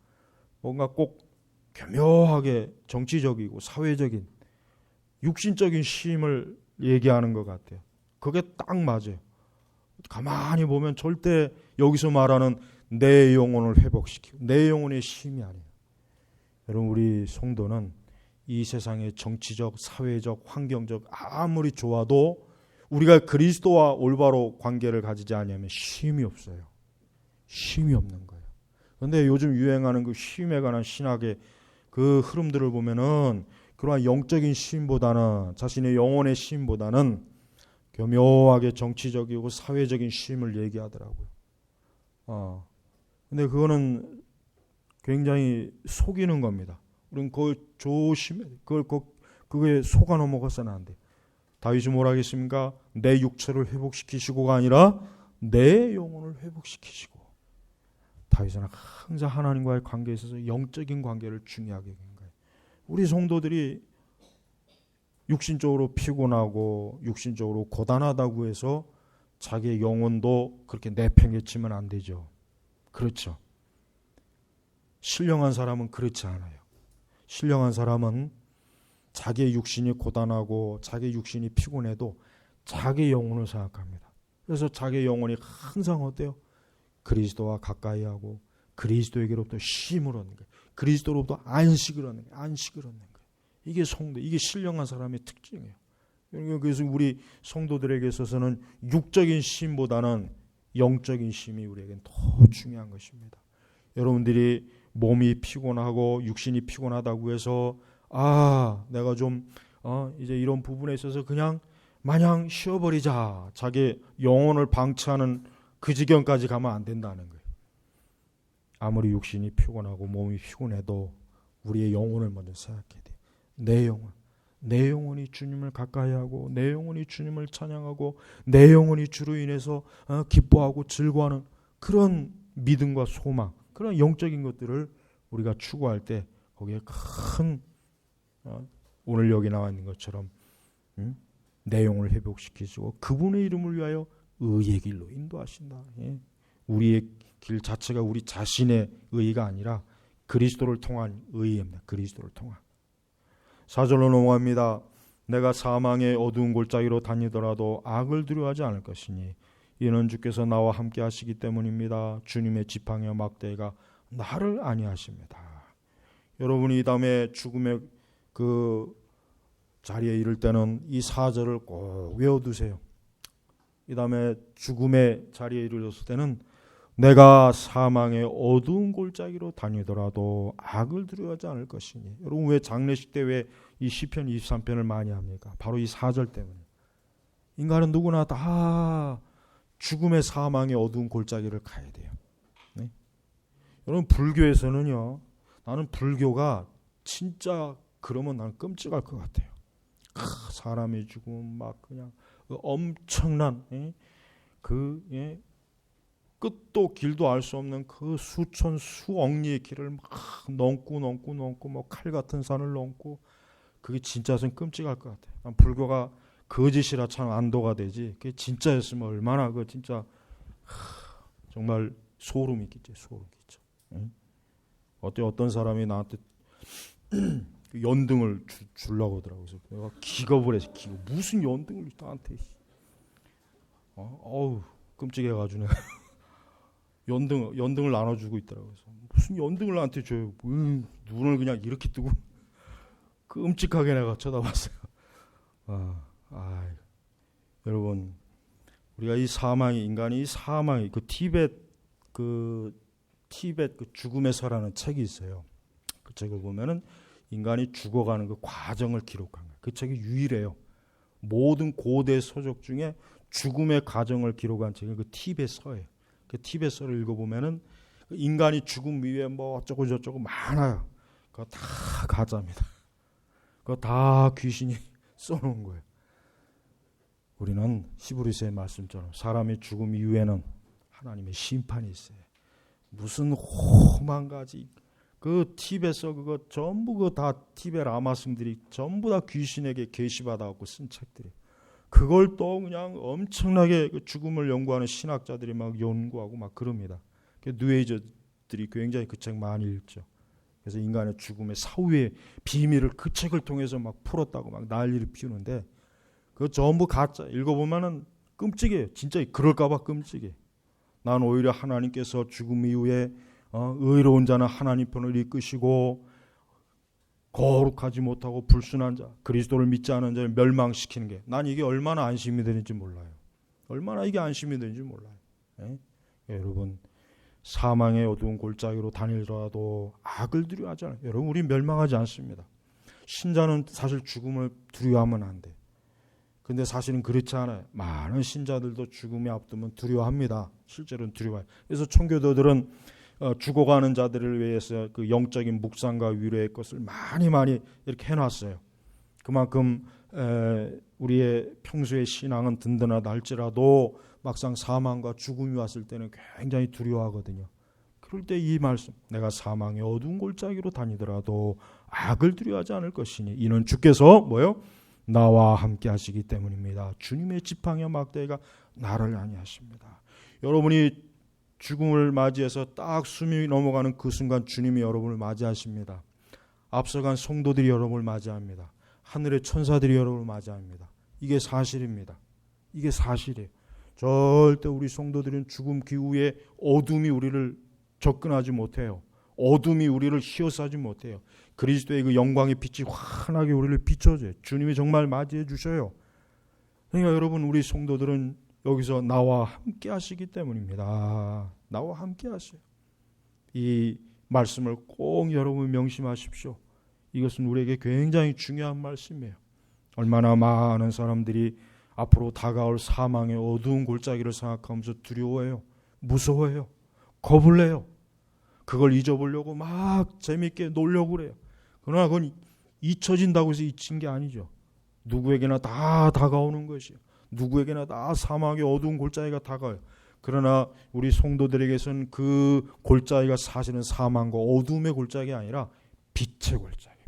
뭔가 꼭 교묘하게 정치적이고 사회적인 육신적인 쉼을 얘기하는 것 같아요. 그게 딱 맞아요. 가만히 보면 절대 여기서 말하는 내 영혼을 회복시키고 내 영혼의 쉼이 아니에요. 여러분, 우리 성도는 이 세상의 정치적, 사회적, 환경적 아무리 좋아도 우리가 그리스도와 올바로 관계를 가지지 않으면 쉼이 없어요. 쉼이 없는 거예요. 그런데 요즘 유행하는 그 쉼에 관한 신학의 그 흐름들을 보면은 그러한 영적인 쉼보다는, 자신의 영혼의 쉼보다는 교묘하게 정치적이고 사회적인 쉼을 얘기하더라고요. 근데 그거는 굉장히 속이는 겁니다. 우리는 그걸 조심해. 그거에 속아 넘어가서는 안 돼. 다윗이 뭐라 하겠습니까? 내 육체를 회복시키시고가 아니라 내 영혼을 회복시키시고. 다윗은 항상 하나님과의 관계에 있어서 영적인 관계를 중요하게 여긴 거예요. 우리 성도들이 육신적으로 피곤하고 육신적으로 고단하다고 해서 자기의 영혼도 그렇게 내팽개치면 안 되죠. 그렇죠. 신령한 사람은 그렇지 않아요. 신령한 사람은 자기의 육신이 고단하고 자기의 육신이 피곤해도 자기의 영혼을 생각합니다. 그래서 자기의 영혼이 항상 어때요? 그리스도와 가까이 하고 그리스도에게로부터 쉼을 얻는 거예요. 그리스도로부터 안식을 얻는 거예요. 안식을 얻는 거예요. 이게 성도, 이게 신령한 사람의 특징이에요. 그래서 우리 성도들에게 있어서는 육적인 쉼보다는 영적인 쉼이 우리에게는 더 중요한 것입니다. 여러분들이 몸이 피곤하고 육신이 피곤하다고 해서 내가 좀 이제 이런 부분에 있어서 그냥 마냥 쉬어버리자, 자기 영혼을 방치하는 그 지경까지 가면 안 된다는 거예요. 아무리 육신이 피곤하고 몸이 피곤해도 우리의 영혼을 먼저 생각해야 돼요. 내 영혼이 주님을 가까이 하고 내 영혼이 주님을 찬양하고 내 영혼이 주로 인해서 기뻐하고 즐거워하는 그런 믿음과 소망, 그런 영적인 것들을 우리가 추구할 때 거기에 큰 오늘 여기 나와 있는 것처럼 내 영혼을 회복시키시고 그분의 이름을 위하여 의의 길로 인도하신다. 우리의 길 자체가 우리 자신의 의의가 아니라 그리스도를 통한 의의입니다. 그리스도를 통한. 4절로 넘어갑니다. 내가 사망의 어두운 골짜기로 다니더라도 악을 두려워하지 않을 것이니 이는 주께서 나와 함께 하시기 때문입니다. 주님의 지팡이와 막대가 나를 안위하십니다. 여러분이 이 다음에 죽음의 그 자리에 이를 때는 이 4절을 꼭 외워두세요. 이 다음에 죽음의 자리에 이르렀을 때는 내가 사망의 어두운 골짜기로 다니더라도 악을 두려워하지 않을 것이니. 여러분, 왜 장례식 때 왜 이 시편 23편을 많이 합니까? 바로 이 4절 때문에. 인간은 누구나 다 죽음의 사망의 어두운 골짜기를 가야 돼요. 네? 여러분, 불교에서는요, 나는 불교가 진짜 그러면 나는 끔찍할 것 같아요. 사람이 죽으면 막 그냥 엄청난 끝도 길도 알 수 없는 그 수천 수억 리의 길을 막 넘고 뭐 칼 같은 산을 넘고, 그게 진짜선 끔찍할 것 같아요. 난 불교가 거짓이라 참 안도가 되지, 그게 진짜였으면 얼마나 그 진짜 정말 소름 있겠죠. 소름 있죠. 어떤 사람이 나한테 연등을 주려고 하더라고요. 그래서 내가 기겁을 해서, 무슨 연등을 나한테, 끔찍해가지고 내가 연등을 나눠주고 있더라고요. 무슨 연등을 나한테 줘요. 눈을 그냥 이렇게 뜨고 끔찍하게 내가 쳐다봤어요. 여러분, 우리가 이 사망이, 인간이 이 사망이, 티벳 그 죽음의 서라는 책이 있어요. 그 책을 보면은 인간이 죽어가는 그 과정을 기록한 거예요. 그 책이 유일해요. 모든 고대 서적 중에 죽음의 과정을 기록한 책이 그 티벳 서예요. 그 티벳 서를 읽어보면은 인간이 죽음 위에 뭐 어쩌고 저쩌고 많아요. 그거 다 가짜입니다. 그거 다 귀신이 써놓은 거예요. 우리는 히브리서의 말씀처럼 사람의 죽음 이후에는 하나님의 심판이 있어요. 무슨 호망가지 그 티벳서 그거 전부 그 다 티벳 라마승들이 전부 다 귀신에게 계시받아갖고 쓴 책들이. 그걸 또 그냥 엄청나게 그 죽음을 연구하는 신학자들이 막 연구하고 막 그럽니다. 뉴에이저들이 굉장히 그 책 많이 읽죠. 그래서 인간의 죽음의 사후의 비밀을 그 책을 통해서 막 풀었다고 막 난리를 피우는데 그거 전부 가짜. 읽어보면은 끔찍해요. 진짜 그럴까봐 끔찍해. 난 오히려 하나님께서 죽음 이후에 의로운 자는 하나님 편을 이끄시고 거룩하지 못하고 불순한 자, 그리스도를 믿지 않은 자를 멸망시키는 게, 난 이게 얼마나 안심이 되는지 몰라요. 얼마나 이게 안심이 되는지 몰라요. 예? 여러분, 사망의 어두운 골짜기로 다니더라도 악을 두려워하지 않아요. 여러분, 우리 멸망하지 않습니다. 신자는 사실 죽음을 두려워하면 안 돼. 근데 사실은 그렇지 않아요. 많은 신자들도 죽음이 앞두면 두려워합니다. 실제로는 두려워해요. 그래서 청교도들은 죽어가는 자들을 위해서 그 영적인 묵상과 위로의 것을 많이 이렇게 해놨어요. 그만큼 우리의 평소의 신앙은 든든하다 할지라도 막상 사망과 죽음이 왔을 때는 굉장히 두려워하거든요. 그럴 때 이 말씀, 내가 사망의 어두운 골짜기로 다니더라도 악을 두려워하지 않을 것이니 이는 주께서 뭐요? 나와 함께 하시기 때문입니다. 주님의 지팡이와 막대기가 나를 안위하십니다. 여러분이 죽음을 맞이해서 딱 숨이 넘어가는 그 순간 주님이 여러분을 맞이하십니다. 앞서간 성도들이 여러분을 맞이합니다. 하늘의 천사들이 여러분을 맞이합니다. 이게 사실입니다. 이게 사실이에요. 절대 우리 성도들은 죽음 기후에 어둠이 우리를 접근하지 못해요. 어둠이 우리를 휘어싸지 못해요. 그리스도의 그 영광의 빛이 환하게 우리를 비춰줘요. 주님이 정말 맞이해 주셔요. 그러니까 여러분, 우리 성도들은 여기서 나와 함께 하시기 때문입니다. 나와 함께 하세요. 이 말씀을 꼭 여러분 명심하십시오. 이것은 우리에게 굉장히 중요한 말씀이에요. 얼마나 많은 사람들이 앞으로 다가올 사망의 어두운 골짜기를 생각하면서 두려워해요. 무서워해요. 겁을 내요. 그걸 잊어보려고 막 재밌게 놀려고 그래요. 그러나 그건 잊혀진다고 해서 잊힌 게 아니죠. 누구에게나 다 다가오는 것이에요. 누구에게나 다 사망의 어두운 골짜기가 다가와요. 그러나 우리 성도들에게서는 그 골짜기가 사실은 사망과 어둠의 골짜기가 아니라 빛의 골짜기.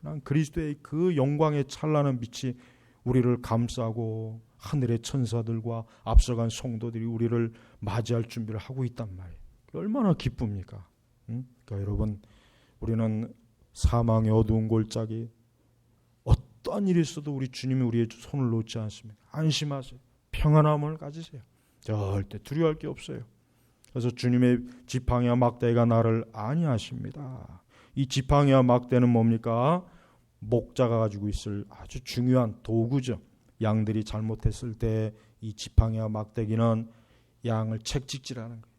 난 그리스도의 그 영광의 찬란한 빛이 우리를 감싸고 하늘의 천사들과 앞서간 성도들이 우리를 맞이할 준비를 하고 있단 말이에요. 얼마나 기쁩니까? 그러니까 여러분, 우리는 사망의 어두운 골짜기, 어떠한 일이 있어도 우리 주님이 우리의 손을 놓지 않습니다. 안심하세요. 평안함을 가지세요. 절대 두려워할 게 없어요. 그래서 주님의 지팡이와 막대기가 나를 안위하십니다. 이 지팡이와 막대는 뭡니까? 목자가 가지고 있을 아주 중요한 도구죠. 양들이 잘못했을 때 이 지팡이와 막대기는 양을 책찍질하는 거예요.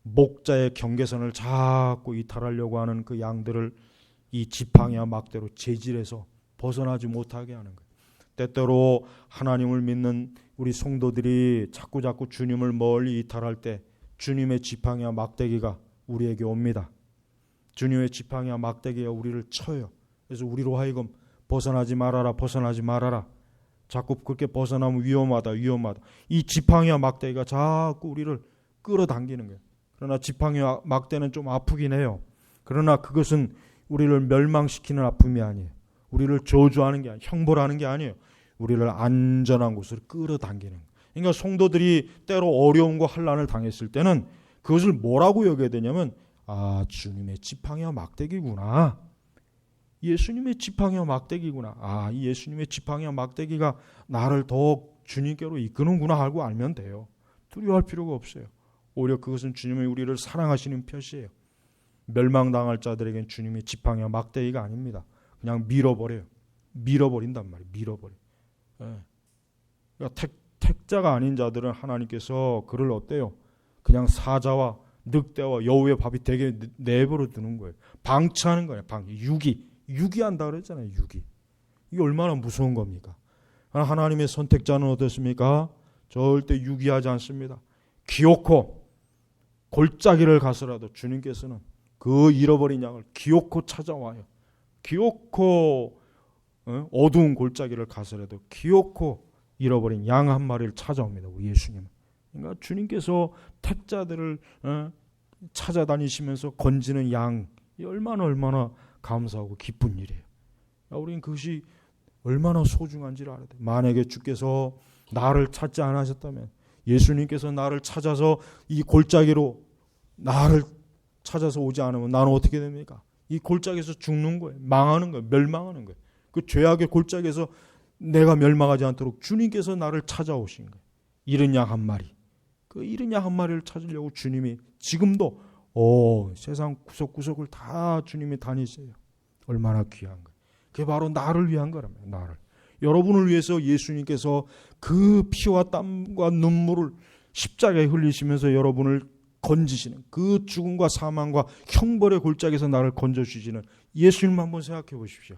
목자의 경계선을 자꾸 이탈하려고 하는 그 양들을 이 지팡이와 막대로 제질해서 벗어나지 못하게 하는 거예요. 때때로 하나님을 믿는 우리 성도들이 자꾸 주님을 멀리 이탈할 때 주님의 지팡이와 막대기가 우리에게 옵니다. 주님의 지팡이와 막대기가 우리를 쳐요. 그래서 우리로 하여금 벗어나지 말아라. 자꾸 그렇게 벗어나면 위험하다. 이 지팡이와 막대기가 자꾸 우리를 끌어당기는 거예요. 그러나 지팡이와 막대는 좀 아프긴 해요. 그러나 그것은 우리를 멸망시키는 아픔이 아니에요. 우리를 저주하는 게 아니에요. 형벌하는 게 아니에요. 우리를 안전한 곳으로 끌어당기는 거예요. 그러니까 성도들이 때로 어려움과 환난을 당했을 때는 그것을 뭐라고 여겨야 되냐면, 아, 주님의 지팡이와 막대기구나. 예수님의 지팡이와 막대기구나. 아, 이 예수님의 지팡이와 막대기가 나를 더욱 주님께로 이끄는구나 하고 알면 돼요. 두려워할 필요가 없어요. 오히려 그것은 주님이 우리를 사랑하시는 표시예요. 멸망당할 자들에겐 주님의 지팡이와 막대기가 아닙니다. 그냥 밀어버린단 말이에요. 밀어버려. 예. 그러니까 택자가 아닌 자들은 하나님께서 그를 어때요? 그냥 사자와 늑대와 여우의 밥이 되게 내버려 두는 거예요. 방치하는 거예요. 유기한다 그랬잖아요. 유기. 이게 얼마나 무서운 겁니까? 하나님의 선택자는 어떻습니까? 절대 유기하지 않습니다. 기어코 골짜기를 가서라도 주님께서는 그 잃어버린 양을 기어코 찾아와요. 기어코 어두운 골짜기를 가서라도 기어코 잃어버린 양 한 마리를 찾아옵니다. 우리 예수님은. 그러니까 주님께서 택자들을 찾아다니시면서 건지는 양이 얼마나 감사하고 기쁜 일이에요. 우리는 그것이 얼마나 소중한지를 알아야 돼요. 만약에 주께서 나를 찾지 않으셨다면, 예수님께서 나를 찾아서 이 골짜기로 나를 찾아서 오지 않으면 나는 어떻게 됩니까? 이 골짜기에서 죽는 거예요. 망하는 거예요. 멸망하는 거예요. 그 죄악의 골짜기에서 내가 멸망하지 않도록 주님께서 나를 찾아오신 거예요. 잃은 양 한 마리. 그 잃은 양 한 마리를 찾으려고 주님이 지금도 세상 구석구석을 다 주님이 다니세요. 얼마나 귀한 거예요. 그게 바로 나를 위한 거라며. 나를. 여러분을 위해서 예수님께서 그 피와 땀과 눈물을 십자가에 흘리시면서 여러분을 건지시는, 그 죽음과 사망과 형벌의 골짜기에서 나를 건져주시는 예수님 한번 생각해 보십시오.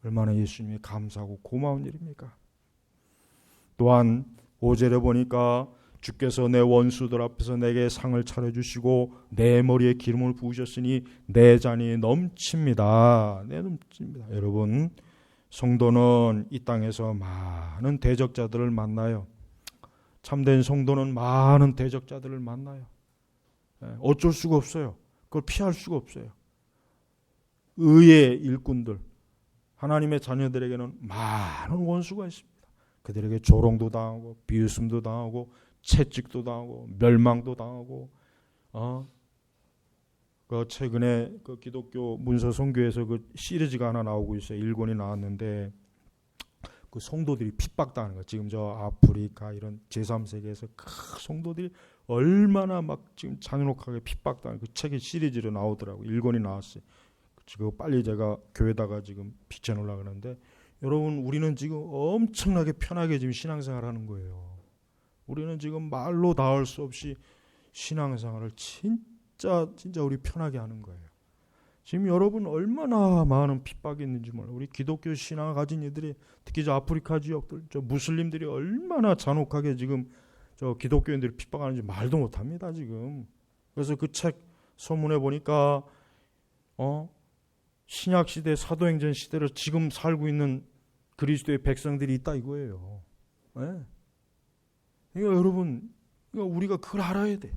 얼마나 예수님이 감사하고 고마운 일입니까? 또한 5절에 보니까 주께서 내 원수들 앞에서 내게 상을 차려주시고 내 머리에 기름을 부으셨으니 내 잔이 넘칩니다. 넘칩니다. 여러분, 성도는 이 땅에서 많은 대적자들을 만나요. 참된 성도는 많은 대적자들을 만나요. 어쩔 수가 없어요. 그걸 피할 수가 없어요. 의의 일꾼들, 하나님의 자녀들에게는 많은 원수가 있습니다. 그들에게 조롱도 당하고 비웃음도 당하고 채찍도 당하고 멸망도 당하고 그 최근에 그 기독교 문서 선교에서 그 시리즈가 하나 나오고 있어요. 1권이 나왔는데 그 성도들이 핍박당하는 거예요. 지금 저 아프리카 이런 제3세계에서 그 성도들이 얼마나 막 지금 잔인하게 핍박당하는 그 책이 시리즈로 나오더라고요. 1권이 나왔어요. 지금 빨리 제가 교회다가 지금 비춰놓으려고 하는데, 여러분, 우리는 지금 엄청나게 편하게 지금 신앙생활하는 거예요. 우리는 지금 말로 닿을 수 없이 신앙생활을 진짜 우리 편하게 하는 거예요. 지금 여러분 얼마나 많은 핍박이 있는지 몰라요. 우리 기독교 신앙을 가진 이들이, 특히 저 아프리카 지역들, 저 무슬림들이 얼마나 잔혹하게 지금 저 기독교인들을 핍박하는지 말도 못합니다 지금. 그래서 그 책 서문에 보니까 신약 시대, 사도행전 시대를 지금 살고 있는 그리스도의 백성들이 있다 이거예요. 네. 그러니까 여러분, 우리가 그걸 알아야 돼.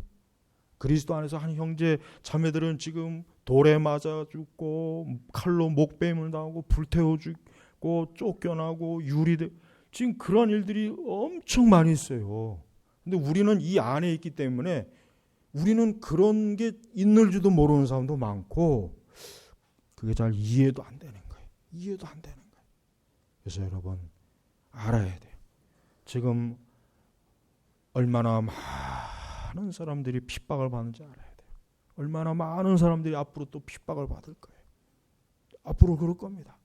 그리스도 안에서 한 형제 자매들은 지금 돌에 맞아 죽고 칼로 목베임을 당하고 불태워 죽고 쫓겨나고 유리돼, 지금 그런 일들이 엄청 많이 있어요. 근데 우리는 이 안에 있기 때문에 우리는 그런 게 있는지도 모르는 사람도 많고 그게 잘 이해도 안 되는 거예요. 이해도 안 되는 거예요. 그래서 여러분 알아야 돼요. 지금 얼마나 많은 사람들이 핍박을 받는지 알아야 돼요. 얼마나 많은 사람들이 앞으로 또 핍박을 받을 거예요. 앞으로 그럴 겁니다.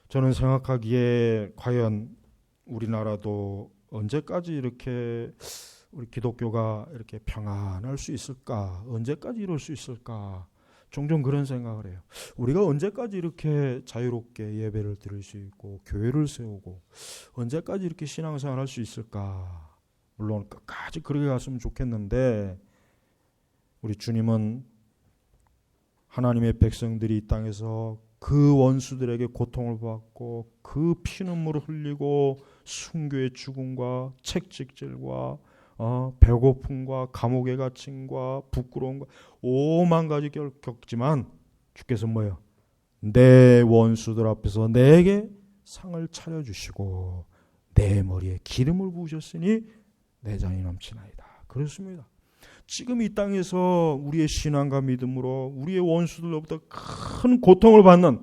저는 생각하기에 과연 우리나라도 언제까지 이렇게 우리 기독교가 이렇게 평안할 수 있을까? 언제까지 이럴 수 있을까? 종종 그런 생각을 해요. 우리가 언제까지 이렇게 자유롭게 예배를 드릴 수 있고 교회를 세우고 언제까지 이렇게 신앙생활 할 수 있을까? 물론 끝까지 그렇게 갔으면 좋겠는데, 우리 주님은 하나님의 백성들이 이 땅에서 그 원수들에게 고통을 받고 그 피눈물을 흘리고 순교의 죽음과 채찍질과 배고픔과 감옥에 갇힘과 부끄러움과 오만 가지 겪지만 주께서 뭐예요? 내 원수들 앞에서 내게 상을 차려주시고 내 머리에 기름을 부으셨으니 내 잔이 넘치나이다. 그렇습니다. 지금 이 땅에서 우리의 신앙과 믿음으로 우리의 원수들로부터 큰 고통을 받는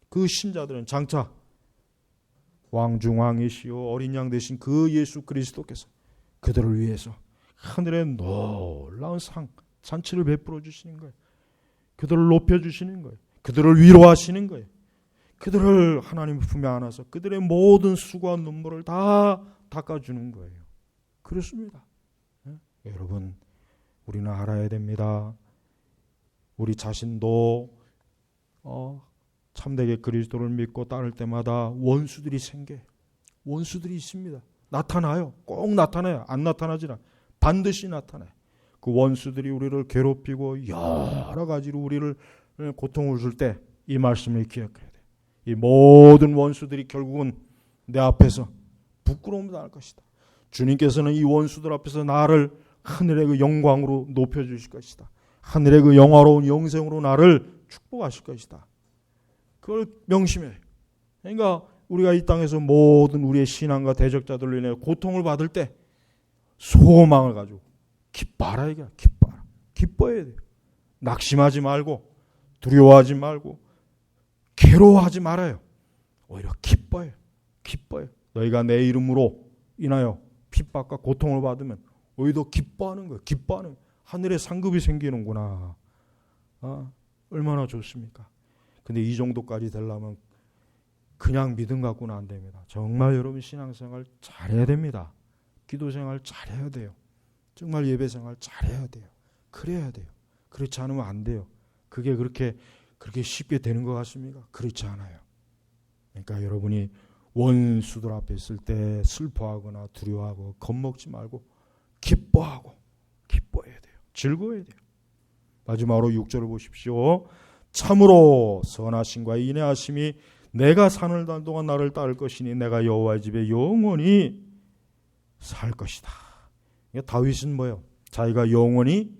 그 신자들은 장차 왕중왕이시오 어린 양 되신 그 예수 그리스도께서 그들을 위해서 하늘의 놀라운 잔치를 베풀어 주시는 거예요. 그들을 높여 주시는 거예요. 그들을 위로하시는 거예요. 그들을 하나님 품에 안아서 그들의 모든 수고와 눈물을 다 닦아주는 거예요. 그렇습니다. 여러분, 우리는 알아야 됩니다. 우리 자신도 참되게 그리스도를 믿고 따를 때마다 원수들이 생겨요. 원수들이 있습니다. 나타나요. 꼭 나타나요. 안 나타나지는 반드시 나타나요. 그 원수들이 우리를 괴롭히고 여러 가지로 우리를 고통을 줄 때 이 말씀을 기억해야 돼요. 이 모든 원수들이 결국은 내 앞에서 부끄러움을 당할 것이다. 주님께서는 이 원수들 앞에서 나를 하늘의 그 영광으로 높여주실 것이다. 하늘의 그 영화로운 영생으로 나를 축복하실 것이다. 그걸 명심해요. 그러니까 우리가 이 땅에서 모든 우리의 신앙과 대적자들로 인해 고통을 받을 때 소망을 가지고 기뻐하라 이게 기뻐하라. 기뻐해야 돼요. 낙심하지 말고 두려워하지 말고 괴로워하지 말아요. 오히려 기뻐요. 기뻐요. 너희가 내 이름으로 인하여 핍박과 고통을 받으면 오히려 기뻐하는 거예요. 기뻐하는 거예요. 하늘에 상급이 생기는구나. 얼마나 좋습니까? 근데 이 정도까지 되려면 그냥 믿음 갖고는 안 됩니다. 정말 여러분 신앙생활 잘해야 됩니다. 기도생활 잘해야 돼요. 정말 예배생활 잘해야 돼요. 그래야 돼요. 그렇지 않으면 안 돼요. 그게 그렇게 쉽게 되는 것 같습니까? 그렇지 않아요. 그러니까 여러분이 원수들 앞에 있을 때 슬퍼하거나 두려워하고 겁먹지 말고 기뻐해야 돼요. 즐거워야 돼요. 마지막으로 6절을 보십시오. 참으로 선하심과 인내하심이 내가 사는 날 동안 나를 따를 것이니 내가 여호와의 집에 영원히 살 것이다. 다윗은 뭐예요? 자기가 영원히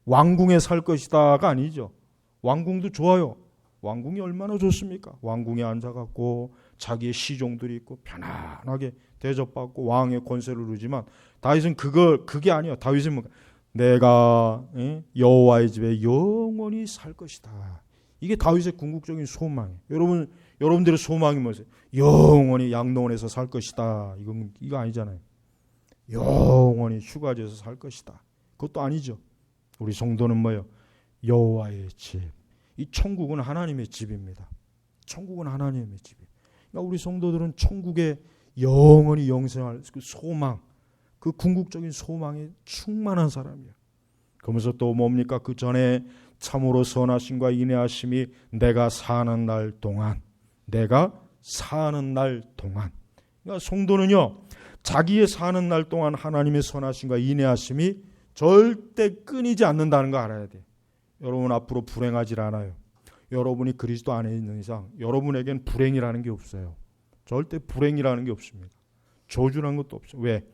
왕궁에 살 것이다가 아니죠. 왕궁도 좋아요. 왕궁이 얼마나 좋습니까? 왕궁에 앉아갖고 자기의 시종들이 있고 편안하게 대접받고 왕의 권세를 누리지만 다윗은 그게 아니에요. 다윗은 뭐 내가 여호와의 집에 영원히 살 것이다. 이게 다윗의 궁극적인 소망이에요. 여러분들의 소망이 뭐세요? 영원히 양로원에서 살 것이다. 이거 아니잖아요. 영원히 휴가지에서 살 것이다. 그것도 아니죠. 우리 성도는 뭐예요? 여호와의 집. 이 천국은 하나님의 집입니다. 천국은 하나님의 집이에요. 그러니까 우리 성도들은 천국에 영원히 영생할 그 소망, 그 궁극적인 소망에 충만한 사람이에요. 그러면서 또 뭡니까? 그 전에 참으로 선하심과 인내하심이 내가 사는 날 동안. 그러니까 성도는요, 자기의 사는 날 동안 하나님의 선하심과 인내하심이 절대 끊이지 않는다는 거 알아야 돼요. 여러분 앞으로 불행하지 않아요. 여러분이 그리스도 안에 있는 이상 여러분에겐 불행이라는 게 없어요. 절대 불행이라는 게 없습니다. 저주라는 것도 없어요. 왜?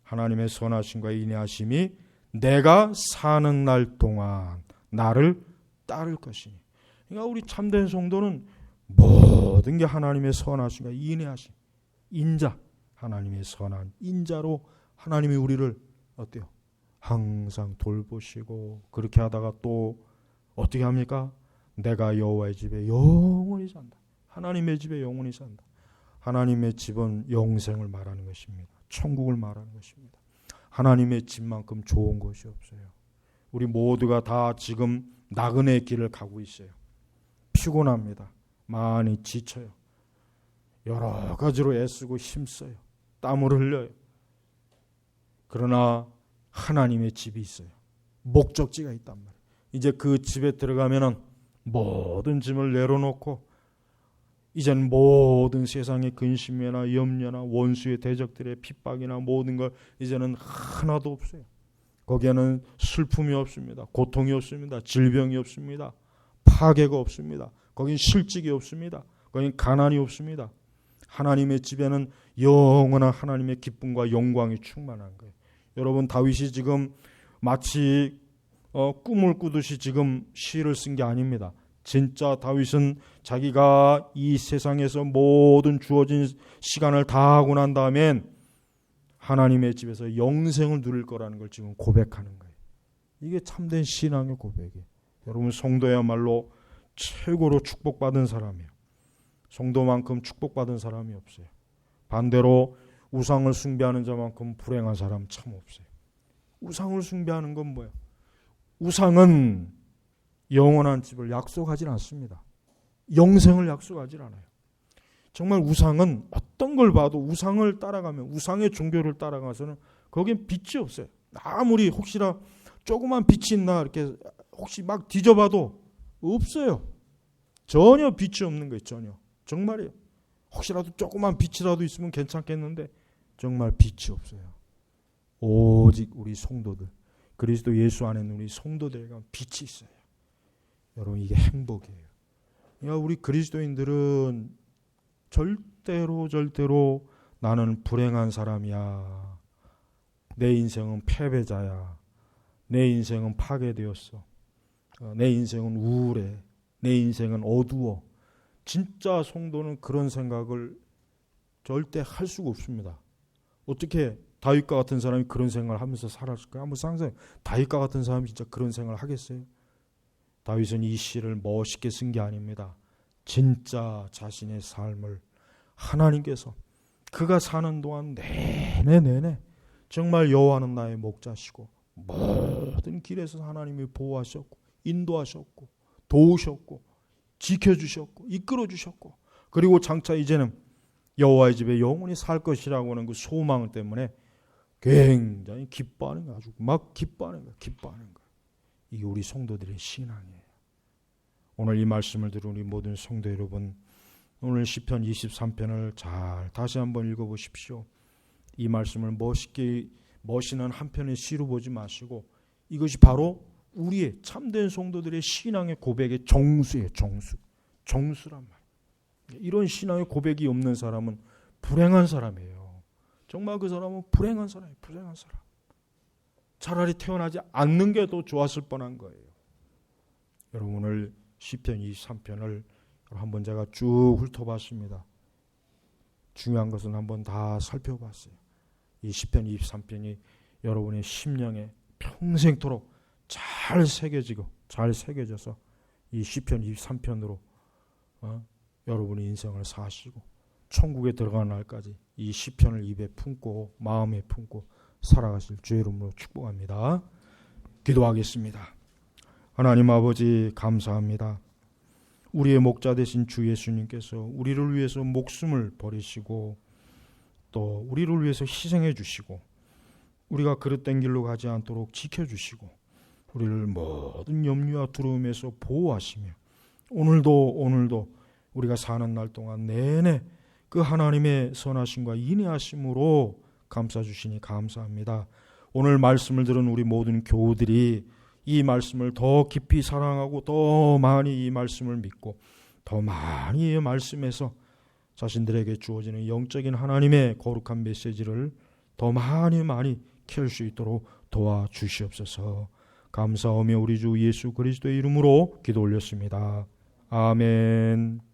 하나님의 선하심과 인내하심이 내가 사는 날 동안 나를 따를 것이니. 그러니까 우리 참된 성도는 모든 게 하나님의 선하심과 인내하심, 인자, 하나님의 선한 인자로 하나님이 우리를 어때요? 항상 돌보시고 그렇게 하다가 또 어떻게 합니까? 내가 여호와의 집에 영원히 산다. 하나님의 집에 영원히 산다. 하나님의 집은 영생을 말하는 것입니다. 천국을 말하는 것입니다. 하나님의 집만큼 좋은 것이 없어요. 우리 모두가 다 지금 나그네의 길을 가고 있어요. 피곤합니다. 많이 지쳐요. 여러 가지로 애쓰고 힘써요. 땀을 흘려요. 그러나 하나님의 집이 있어요. 목적지가 있단 말이에요. 이제 그 집에 들어가면은 모든 짐을 내려놓고 이젠 모든 세상의 근심이나 염려나 원수의 대적들의 핍박이나 모든 걸 이제는 하나도 없어요. 거기에는 슬픔이 없습니다. 고통이 없습니다. 질병이 없습니다. 파괴가 없습니다. 거긴 실직이 없습니다. 거긴 가난이 없습니다. 하나님의 집에는 영원한 하나님의 기쁨과 영광이 충만한 거예요. 여러분 다윗이 지금 마치 꿈을 꾸듯이 지금 시를 쓴 게 아닙니다. 진짜 다윗은 자기가 이 세상에서 모든 주어진 시간을 다 하고 난 다음엔 하나님의 집에서 영생을 누릴 거라는 걸 지금 고백하는 거예요. 이게 참된 신앙의 고백이에요. 여러분 성도야말로 최고로 축복받은 사람이에요. 성도만큼 축복받은 사람이 없어요. 반대로 우상을 숭배하는 자만큼 불행한 사람 참 없어요. 우상을 숭배하는 건 뭐예요? 우상은 영원한 집을 약속하지 않습니다. 영생을 약속하지 않아요. 정말 우상은 어떤 걸 봐도 우상을 따라가면 우상의 종교를 따라가서는 거기엔 빛이 없어요. 아무리 혹시나 조그만 빛이 있나 이렇게 혹시 막 뒤져봐도 없어요. 전혀 빛이 없는 거예요. 전혀. 정말이에요. 혹시라도 조그만 빛이라도 있으면 괜찮겠는데 정말 빛이 없어요. 오직 우리 성도들, 그리스도 예수 안에 있는 우리 성도들에게 빛이 있어요. 여러분 이게 행복이에요. 그러니까 우리 그리스도인들은 절대로 나는 불행한 사람이야. 내 인생은 패배자야. 내 인생은 파괴되었어. 내 인생은 우울해. 내 인생은 어두워. 진짜 성도는 그런 생각을 절대 할 수가 없습니다. 어떻게 다윗과 같은 사람이 그런 생각을 하면서 살았을까요? 한번 상상해요. 다윗과 같은 사람이 진짜 그런 생각을 하겠어요? 다윗은 이 시를 멋있게 쓴 게 아닙니다. 진짜 자신의 삶을 하나님께서 그가 사는 동안 내내 정말 여호와는 나의 목자시고 모든 길에서 하나님이 보호하셨고 인도하셨고 도우셨고 지켜주셨고 이끌어주셨고, 그리고 장차 이제는 여호와의 집에 영원히 살 것이라고 하는 그 소망 때문에 굉장히 기뻐하는 거예요. 아주 막 기뻐하는 거예요. 이게 우리 성도들의 신앙이에요. 오늘 이 말씀을 들은 우리 모든 성도 여러분, 오늘 시편 23편을 잘 다시 한번 읽어보십시오. 이 말씀을 멋있는 한 편의 시로 보지 마시고 이것이 바로 우리의 참된 성도들의 신앙의 고백의 정수예요. 정수란 말이에요. 이런 신앙의 고백이 없는 사람은 불행한 사람이에요. 정말 그 사람은 불행한 사람이에요. 차라리 태어나지 않는 게 더 좋았을 뻔한 거예요. 여러분, 오늘 시편 23편을 한번 제가 쭉 훑어봤습니다. 중요한 것은 한번 다 살펴봤어요. 이 시편 23편이 여러분의 심령에 평생토록 잘 새겨져서 이 시편 23편으로 여러분의 인생을 사시고 천국에 들어가는 날까지 이 시편을 입에 품고 마음에 품고 살아가실 주의 이름으로 축복합니다. 기도하겠습니다. 하나님 아버지, 감사합니다. 우리의 목자 되신 주 예수님께서 우리를 위해서 목숨을 버리시고 또 우리를 위해서 희생해 주시고 우리가 그릇된 길로 가지 않도록 지켜주시고 우리를 모든 염려와 두려움에서 보호하시며 오늘도 우리가 사는 날 동안 내내 그 하나님의 선하심과 인내하심으로 감싸주시니 감사합니다. 오늘 말씀을 들은 우리 모든 교우들이 이 말씀을 더 깊이 사랑하고 더 많이 이 말씀을 믿고 더 많이 이 말씀에서 자신들에게 주어지는 영적인 하나님의 거룩한 메시지를 더 많이 켤 수 있도록 도와주시옵소서. 감사하며 우리 주 예수 그리스도의 이름으로 기도 올렸습니다. 아멘.